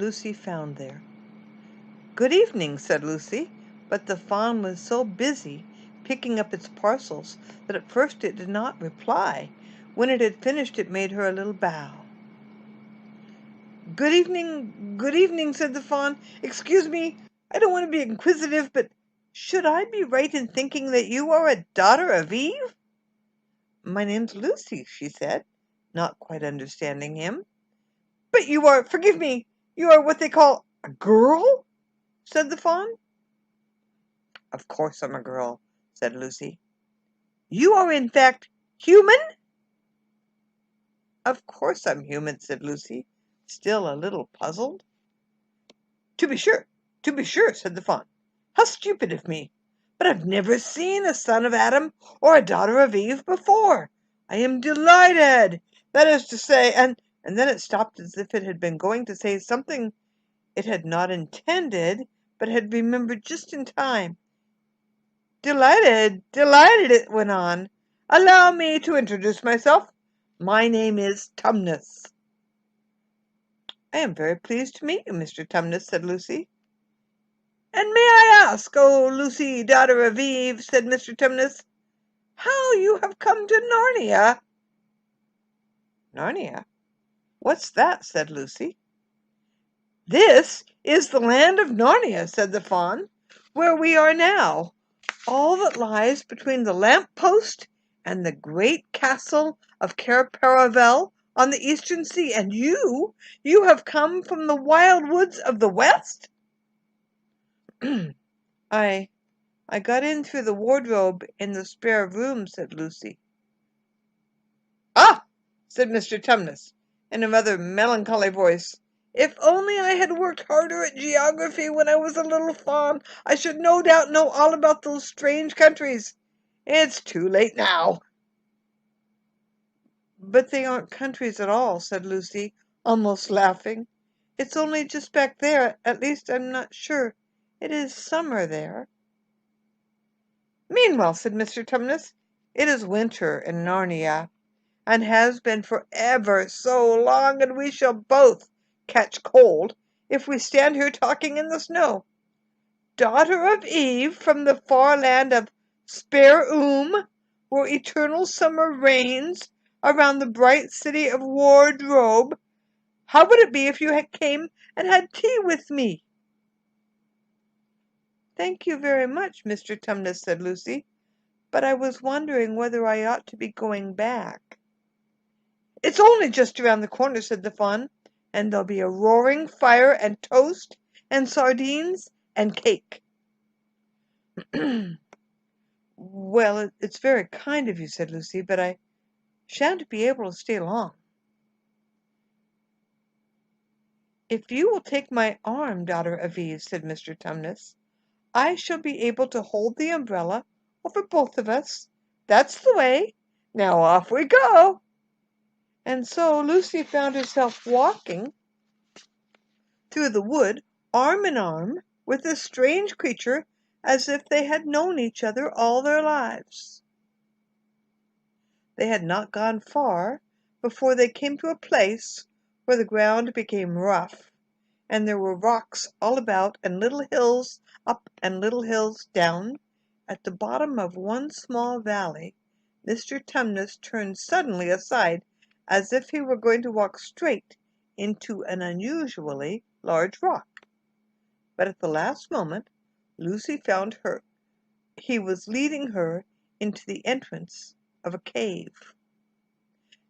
Lucy found there. "Good evening," said Lucy, but the fawn was so busy picking up its parcels that at first it did not reply. When it had finished, it made her a little bow. Good evening," said the fawn. "Excuse me, I don't want to be inquisitive, but should I be right in thinking that you are a daughter of Eve?" "My name's Lucy," she said, not quite understanding him. "But forgive me, you are what they call a girl?" said the fawn. "Of course I'm a girl," said Lucy. "You are in fact human?" "Of course I'm human," said Lucy, still a little puzzled. To be sure, said the fawn. "How stupid of me! But I've never seen a son of Adam or a daughter of Eve before. I am delighted. That is to say," and then it stopped as if it had been going to say something it had not intended, but had remembered just in time. Delighted, it went on. "Allow me to introduce myself. My name is Tumnus." "I am very pleased to meet you, Mr. Tumnus," said Lucy. "And may I ask, O Lucy, daughter of Eve," said Mr. Tumnus, "how you have come to Narnia?" "Narnia? What's that?" said Lucy. "This is the land of Narnia," said the fawn, "where we are now. All that lies between the lamp-post and the great castle of Cair-Paravel on the eastern sea. And you have come from the wild woods of the west?" I got in through the wardrobe in the spare room," said Lucy. "Ah!" said Mr. Tumnus, in a rather melancholy voice. "If only I had worked harder at geography when I was a little fawn, I should no doubt know all about those strange countries. It's too late now." "But they aren't countries at all," said Lucy, almost laughing. "It's only just back there. At least, I'm not sure. It is summer there." "Meanwhile," said Mr. Tumnus, "it is winter in Narnia, and has been for ever so long, and we shall both catch cold if we stand here talking in the snow. Daughter of Eve from the far land of Spare where eternal summer reigns around the bright city of Wardrobe, how would it be if you came and had tea with me?" "Thank you very much, Mr. Tumnus," said Lucy, "but I was wondering whether I ought to be going back." "It's only just around the corner," said the fawn, "and there'll be a roaring fire and toast and sardines and cake." "Well, it's very kind of you," said Lucy, "but I shan't be able to stay long." "If you will take my arm, daughter of Eve," said Mr. Tumnus, "I shall be able to hold the umbrella over both of us. That's the way. Now off we go." And so Lucy found herself walking through the wood, arm in arm, with this strange creature, as if they had known each other all their lives. They had not gone far before they came to a place where the ground became rough, and there were rocks all about, and little hills up and little hills down. At the bottom of one small valley, Mr. Tumnus turned suddenly aside, as if he were going to walk straight into an unusually large rock. But at the last moment, Lucy found he was leading her into the entrance of a cave.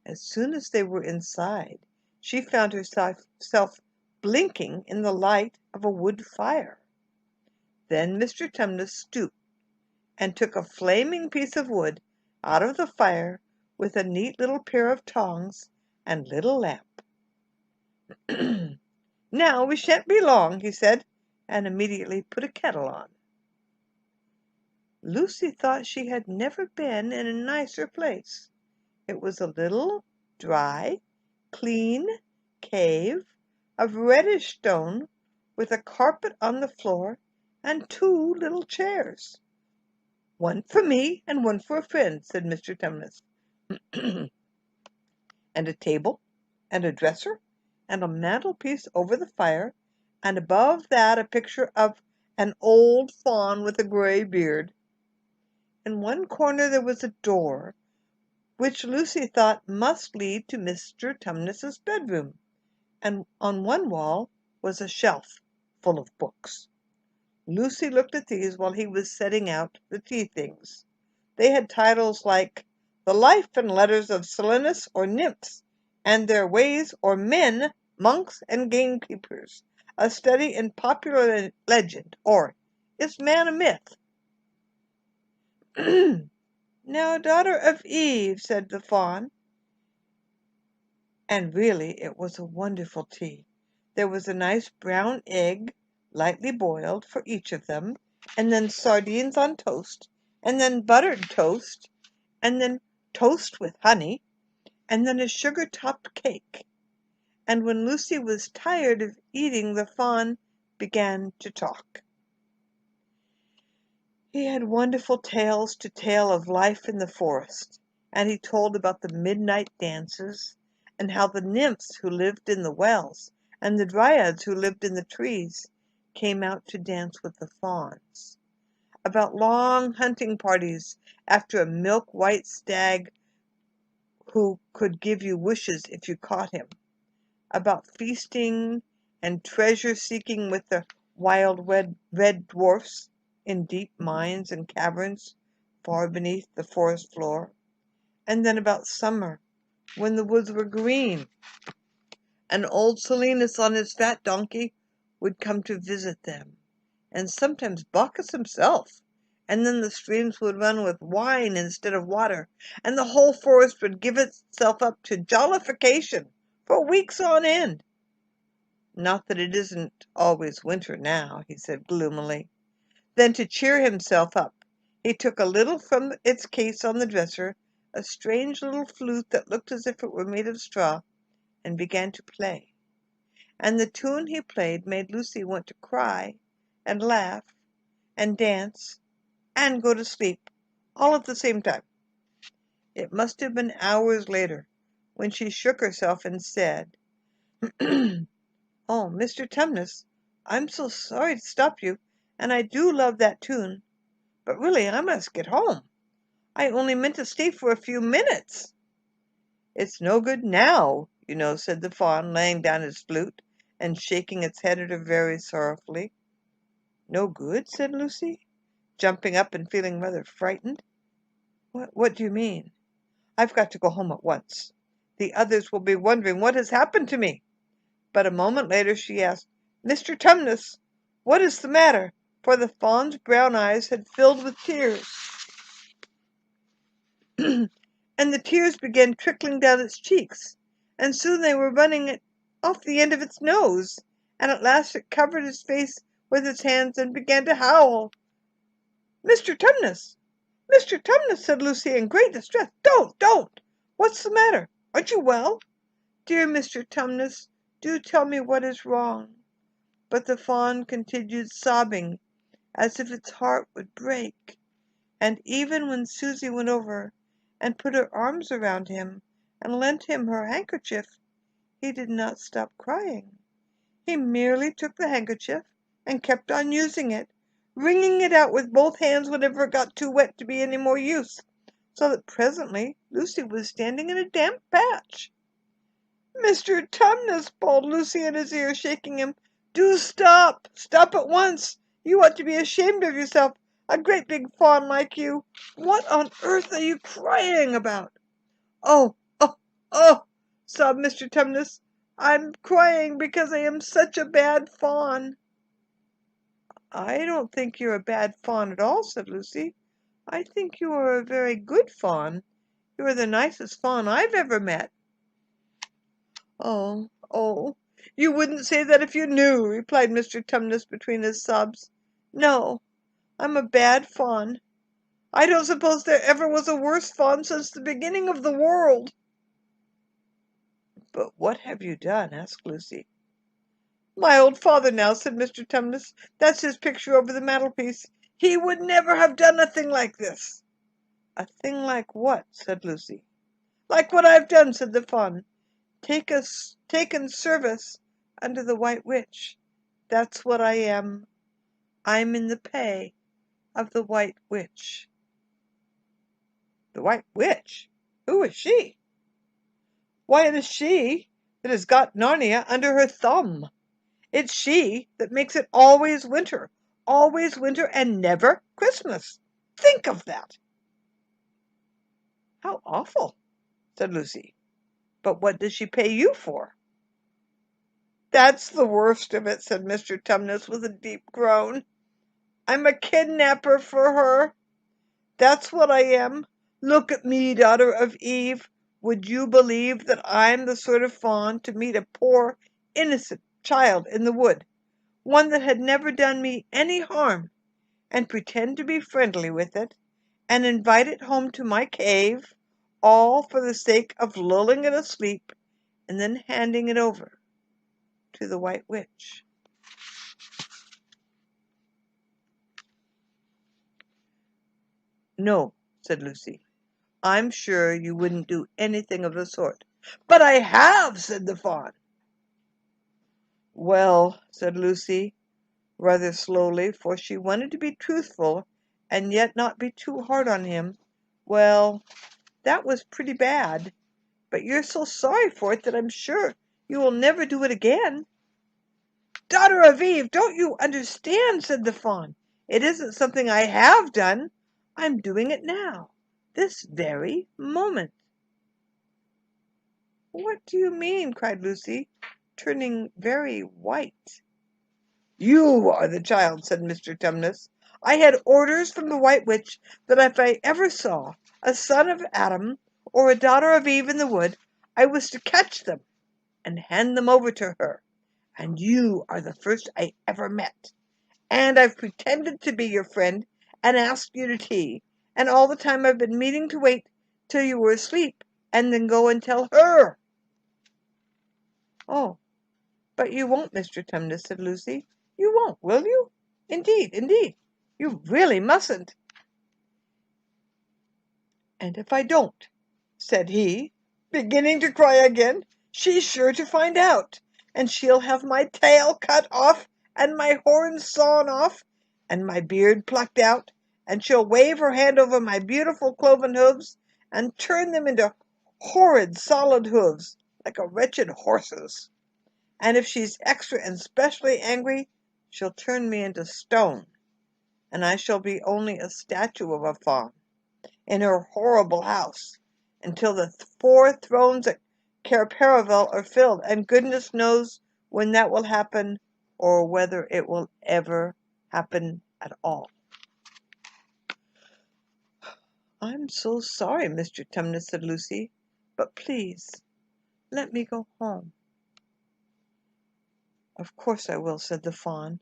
As soon as they were inside, she found herself blinking in the light of a wood fire. Then Mr. Tumnus stooped and took a flaming piece of wood out of the fire with a neat little pair of tongs and little lamp. "Now we shan't be long," he said, and immediately put a kettle on. Lucy thought she had never been in a nicer place. It was a little, dry, clean cave of reddish stone, with a carpet on the floor and two little chairs. "One for me and one for a friend," said Mr. Tumnus. "And a table and a dresser and a mantelpiece over the fire and above that a picture of an old fawn with a gray beard. In one corner there was a door, which Lucy thought must lead to Mr. Tumnus's bedroom, and on one wall was a shelf full of books. Lucy looked at these while he was setting out the tea things. They had titles like The Life and Letters of Silenus or Nymphs, and Their Ways, or Men, Monks, and Gamekeepers, A Study in Popular Legend, or Is Man a Myth? Now, daughter of Eve, said the fawn, and really it was a wonderful tea. There was a nice brown egg, lightly boiled, for each of them, and then sardines on toast, and then buttered toast, and then toast with honey, and then a sugar-topped cake. And when Lucy was tired of eating, the fawn began to talk. He had wonderful tales to tell of life in the forest, and he told about the midnight dances, and how the nymphs who lived in the wells and the dryads who lived in the trees came out to dance with the fawns, about long hunting parties after a milk-white stag who could give you wishes if you caught him, about feasting and treasure-seeking with the wild red dwarfs in deep mines and caverns far beneath the forest floor, and then about summer, when the woods were green, and old Silenus on his fat donkey would come to visit them, and sometimes Bacchus himself, and then the streams would run with wine instead of water, and the whole forest would give itself up to jollification for weeks on end. Not that it isn't always winter now, he said gloomily. Then, to cheer himself up, he took a little from its case on the dresser, a strange little flute that looked as if it were made of straw, and began to play. And the tune he played made Lucy want to cry, and laugh, and dance, and go to sleep, all at the same time. It must have been hours later, when she shook herself and said, "Oh, Mr. Tumnus, I'm so sorry to stop you, and I do love that tune. But really, I must get home. I only meant to stay for a few minutes." "It's no good now, you know," said the fawn, laying down his flute and shaking its head at her very sorrowfully. "No good?" said Lucy, jumping up and feeling rather frightened. What do you mean?" "I've got to go home at once. The others will be wondering what has happened to me." But a moment later she asked, "Mr. Tumnus, what is the matter?" For the fawn's brown eyes had filled with tears, and the tears began trickling down its cheeks, and soon they were running off the end of its nose, and at last it covered its face with its hands and began to howl. "Mr. Tumnus! Mr. Tumnus!" said Lucy in great distress. Don't! What's the matter? Aren't you well? "Dear Mr. Tumnus, do tell me what is wrong." But the fawn continued sobbing as if its heart would break, and even when Susie went over and put her arms around him and lent him her handkerchief, he did not stop crying. He merely took the handkerchief and kept on using it, wringing it out with both hands whenever it got too wet to be any more use, so that presently Lucy was standing in a damp patch. "Mr. Tumnus," bawled Lucy in his ear, shaking him, "do stop! Stop at once! You ought to be ashamed of yourself, a great big fawn like you. What on earth are you crying about?" "Oh, oh, oh!" sobbed Mr. Tumnus. "I'm crying because I am such a bad fawn." "I don't think you're a bad fawn at all," said Lucy. "I think you are a very good fawn. You are the nicest fawn I've ever met." "Oh, you wouldn't say that if you knew," replied Mr. Tumnus between his sobs. "No, I'm a bad fawn. I don't suppose there ever was a worse fawn since the beginning of the world." "But what have you done?" asked Lucy. "My old father now," said Mr. Tumnus. "That's his picture over the mantelpiece. He would never have done a thing like this." "A thing like what?" said Lucy. "Like what I've done," said the fawn. Taken service under the White Witch. That's what I am. I'm in the pay of the White Witch." "The White Witch? Who is she?" "Why, it is she that has got Narnia under her thumb. It's she that makes it always winter and never Christmas. Think of that!" "How awful!" said Lucy. "But what does she pay you for?" "That's the worst of it," said Mr. Tumnus with a deep groan. "I'm a kidnapper for her. That's what I am. Look at me, daughter of Eve. Would you believe that I'm the sort of fawn to meet a poor, innocent child in the wood, one that had never done me any harm, and pretend to be friendly with it, and invite it home to my cave, all for the sake of lulling it asleep, and then handing it over to the White Witch?" "No," said Lucy. "I'm sure you wouldn't do anything of the sort." "But I have," said the fawn. "Well," said Lucy, rather slowly, for she wanted to be truthful and yet not be too hard on him. "Well, that was pretty bad, but you're so sorry for it that I'm sure you will never do it again." "Daughter of Eve, don't you understand?" said the fawn. "It isn't something I have done. I'm doing it now, this very moment." "What do you mean?" cried Lucy, turning very white. "You are the child," said Mr. Tumnus. "I had orders from the White Witch that if I ever saw a son of Adam or a daughter of Eve in the wood, I was to catch them and hand them over to her. And you are the first I ever met. And I've pretended to be your friend and asked you to tea, and all the time I've been meaning to wait till you were asleep and then go and tell her." "Oh, but you won't, Mr. Tumnus," said Lucy. "You won't, will you? Indeed, you really mustn't." "And if I don't," said he, beginning to cry again, "she's sure to find out, and she'll have my tail cut off, and my horns sawn off, and my beard plucked out, and she'll wave her hand over my beautiful cloven hooves, and turn them into horrid solid hooves, like a wretched horse's. And if she's extra and specially angry, she'll turn me into stone, and I shall be only a statue of a fawn in her horrible house, until the 4 thrones at Cair Paravel are filled, and goodness knows when that will happen, or whether it will ever happen at all." "I'm so sorry, Mr. Tumnus," said Lucy, "but please let me go home." "Of course I will," said the fawn.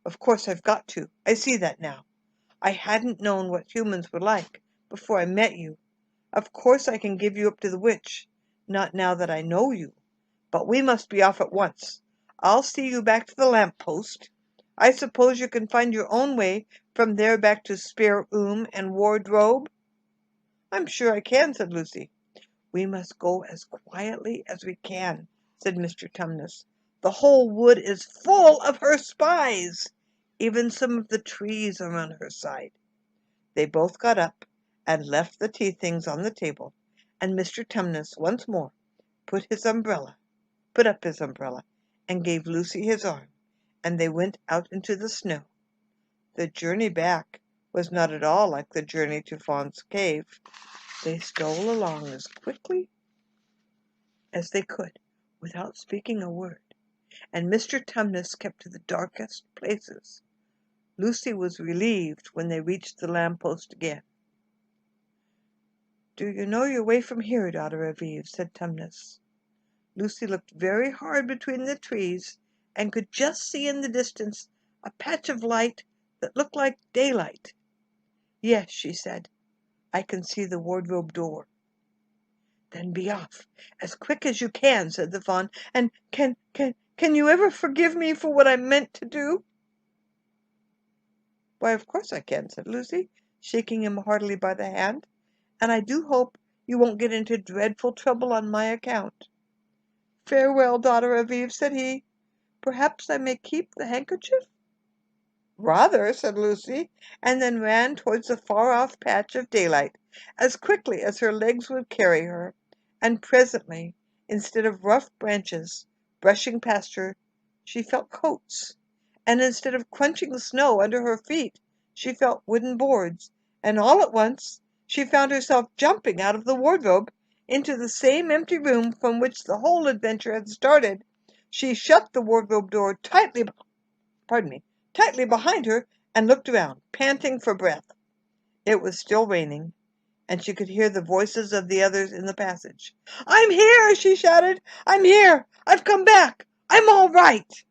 "Of course I've got to. I see that now. I hadn't known what humans were like before I met you. Of course I can give you up to the witch, not now that I know you. But we must be off at once. I'll see you back to the lamp post. I suppose you can find your own way from there back to spare room and wardrobe?" "I'm sure I can," said Lucy. "We must go as quietly as we can," said Mr. Tumnus. "The whole wood is full of her spies. Even some of the trees are on her side." They both got up and left the tea things on the table, and Mr. Tumnus once more put up his umbrella, and gave Lucy his arm, and they went out into the snow. The journey back was not at all like the journey to Fawn's cave. They stole along as quickly as they could, without speaking a word, and Mr. Tumnus kept to the darkest places. Lucy was relieved when they reached the lamp-post again. "Do you know your way from here, daughter of Eve?" said Tumnus. Lucy looked very hard between the trees, and could just see in the distance a patch of light that looked like daylight. "Yes," she said, "I can see the wardrobe door." "Then be off, as quick as you can," said the fawn. "And can you ever forgive me for what I meant to do?" "Why, of course I can," said Lucy, shaking him heartily by the hand. "And I do hope you won't get into dreadful trouble on my account." "Farewell, daughter of Eve," said he. Perhaps I may keep the handkerchief?" "Rather," said Lucy, and then ran towards the far-off patch of daylight as quickly as her legs would carry her, and presently, instead of rough branches brushing past her, she felt coats, and instead of crunching snow under her feet, she felt wooden boards, and all at once she found herself jumping out of the wardrobe into the same empty room from which the whole adventure had started. She shut the wardrobe door tightly behind her, and looked around, panting for breath. It was still raining, and she could hear the voices of the others in the passage. "I'm here!" she shouted. "I'm here! I've come back! I'm all right!"